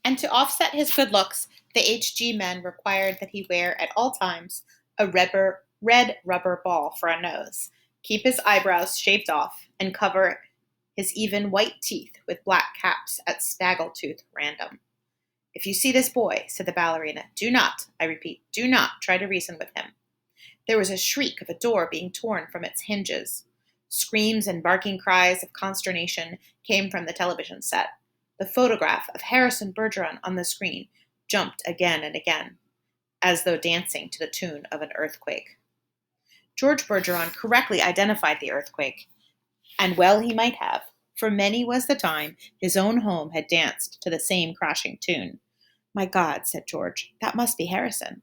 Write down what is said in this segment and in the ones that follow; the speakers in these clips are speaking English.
And to offset his good looks, the HG men required that he wear at all times a red rubber ball for a nose, keep his eyebrows shaved off, and cover his even white teeth with black caps at snaggletooth random. If you see this boy, said the ballerina, do not, I repeat, do not try to reason with him. There was a shriek of a door being torn from its hinges. Screams and barking cries of consternation came from the television set. The photograph of Harrison Bergeron on the screen jumped again and again, as though dancing to the tune of an earthquake. George Bergeron correctly identified the earthquake, and well he might have, for many was the time his own home had danced to the same crashing tune. My God, said George, that must be Harrison.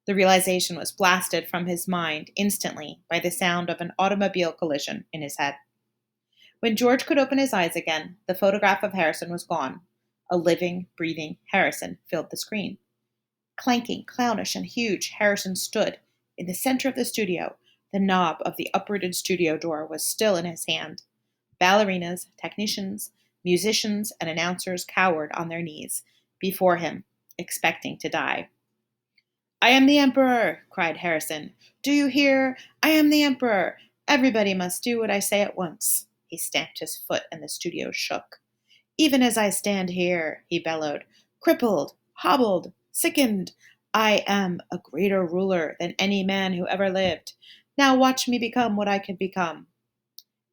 The realization was blasted from his mind instantly by the sound of an automobile collision in his head. When George could open his eyes again, the photograph of Harrison was gone. A living, breathing Harrison filled the screen. Clanking, clownish, and huge, Harrison stood in the center of the studio. The knob of the uprooted studio door was still in his hand. Ballerinas, technicians, musicians, and announcers cowered on their knees before him, expecting to die. I am the Emperor, cried Harrison. Do you hear? I am the Emperor. Everybody must do what I say at once. He stamped his foot and the studio shook. Even as I stand here, he bellowed, crippled, hobbled, sickened, I am a greater ruler than any man who ever lived. Now watch me become what I could become.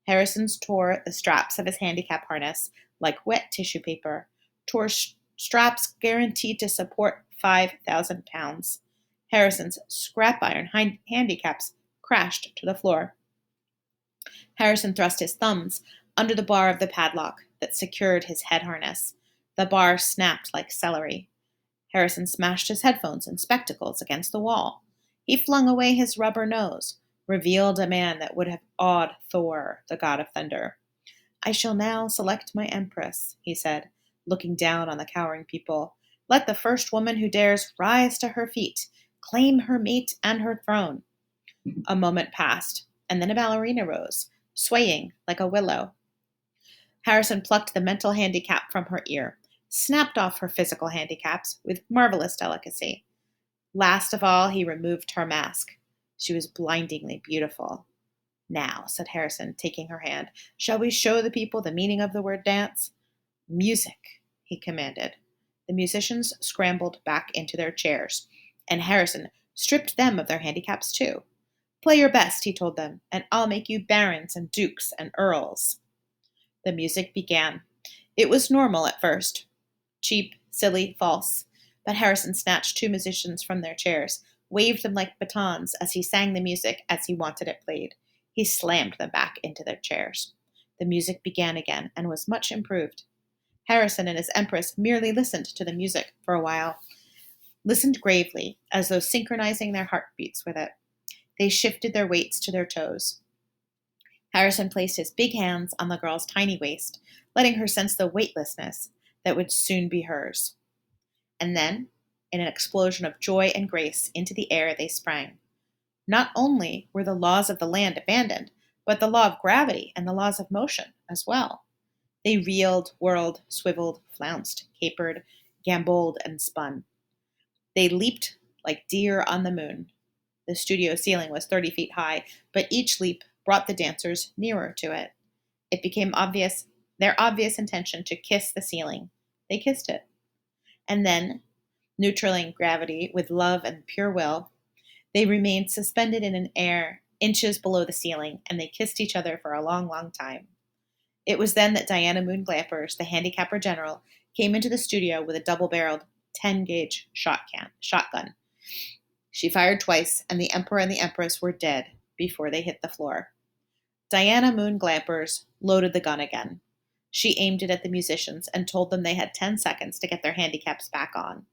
Harrison tore the straps of his handicap harness like wet tissue paper, tore straps guaranteed to support 5,000 pounds. Harrison's scrap iron handicaps crashed to the floor. Harrison thrust his thumbs under the bar of the padlock that secured his head harness. The bar snapped like celery. Harrison smashed his headphones and spectacles against the wall. He flung away his rubber nose, revealed a man that would have awed Thor, the god of thunder. I shall now select my empress, he said, looking down on the cowering people. Let the first woman who dares rise to her feet, claim her mate and her throne. A moment passed, and then a ballerina rose, swaying like a willow. Harrison plucked the mental handicap from her ear, snapped off her physical handicaps with marvelous delicacy. Last of all, he removed her mask. She was blindingly beautiful. Now, said Harrison, taking her hand, shall we show the people the meaning of the word dance? Music, he commanded. The musicians scrambled back into their chairs, and Harrison stripped them of their handicaps too. Play your best, he told them, and I'll make you barons and dukes and earls. The music began. It was normal at first. Cheap, silly, false. But Harrison snatched two musicians from their chairs, waved them like batons as he sang the music as he wanted it played. He slammed them back into their chairs. The music began again and was much improved. Harrison and his empress merely listened to the music for a while, listened gravely, as though synchronizing their heartbeats with it. They shifted their weights to their toes. Harrison placed his big hands on the girl's tiny waist, letting her sense the weightlessness that would soon be hers. And then, in an explosion of joy and grace, into the air they sprang. Not only were the laws of the land abandoned, but the law of gravity and the laws of motion as well. They reeled, whirled, swiveled, flounced, capered, gamboled, and spun. They leaped like deer on the moon. The studio ceiling was 30 feet high, but each leap brought the dancers nearer to it. It became obvious, their obvious intention to kiss the ceiling. They kissed it. And then, neutraling gravity with love and pure will, they remained suspended in an air inches below the ceiling, and they kissed each other for a long, long time. It was then that Diana Moon Glampers, the handicapper general, came into the studio with a double-barreled 10-gauge shotgun. She fired twice, and the Emperor and the Empress were dead before they hit the floor. Diana Moon Glampers loaded the gun again. She aimed it at the musicians and told them they had 10 seconds to get their handicaps back on.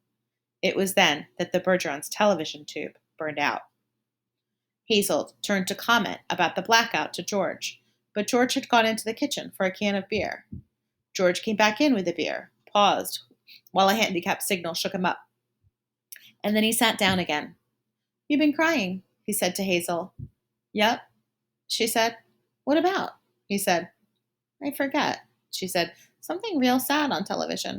It was then that the Bergeron's television tube burned out. Hazel turned to comment about the blackout to George, but George had gone into the kitchen for a can of beer. George came back in with the beer, paused, while a handicap signal shook him up. And then he sat down again. You've been crying, he said to Hazel. Yep, she said. What about? He said. I forget, she said. Something real sad on television.